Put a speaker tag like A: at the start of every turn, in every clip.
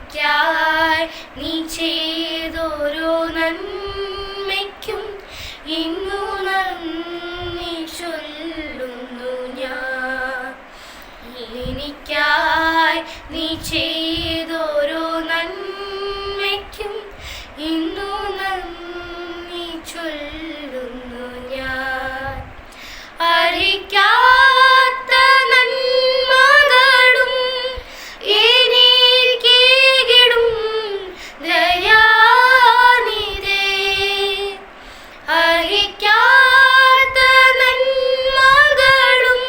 A: എനിക്കായി നീ ചെയ്തോരോ നന്മയ്ക്കും ഇന്നു നന്ദി ചൊല്ലുന്നു ഞാൻ. എനിക്കായി നീ ചെയ്തോരോ നന്മയ്ക്കും ഇന്നു നന്ദി ചൊല്ലുന്നു ഞാൻ. അറിയിക്കാത്ത നന്മകളും എനിക്കേകിടും ദയാനിധേ. അറിയിക്കാത്ത നന്മകളും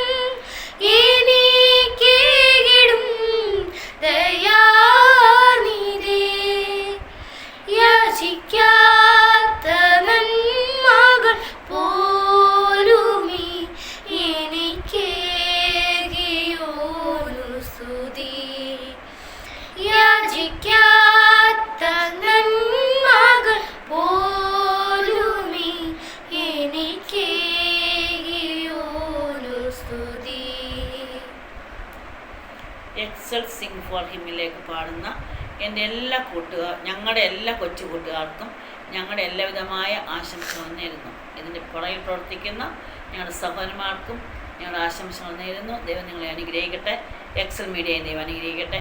A: എനിക്കേകിടും ദയാനിധേ. യാചിക്കാത്ത നന്മകൾ പോലുമീ എനിക്കേകിയോനു സ്തുതി. യാചിക്കാത്ത നന്മകൾ പോലുമീ എനിക്കേകിയോനു സ്തുതി.
B: എക്സൽ സിംഗ് ഫോർ ഹിമ്മിലേക്ക് പാടുന്ന എൻ്റെ എല്ലാ ഞങ്ങളുടെ എല്ലാ കൊച്ചു കൂട്ടുകാർക്കും ഞങ്ങളുടെ എല്ലാവിധമായ ആശംസകൾ നേരുന്നു. ഇതിൻ്റെ പുറകിൽ പ്രവർത്തിക്കുന്ന ഞങ്ങളുടെ സഹോദരന്മാർക്കും ഞങ്ങളുടെ ആശംസകൾ നേരുന്നു. ദൈവം നിങ്ങളെ അനുഗ്രഹിക്കട്ടെ. എക്സൽ മീഡിയയെ ദൈവം അനുഗ്രഹിക്കട്ടെ.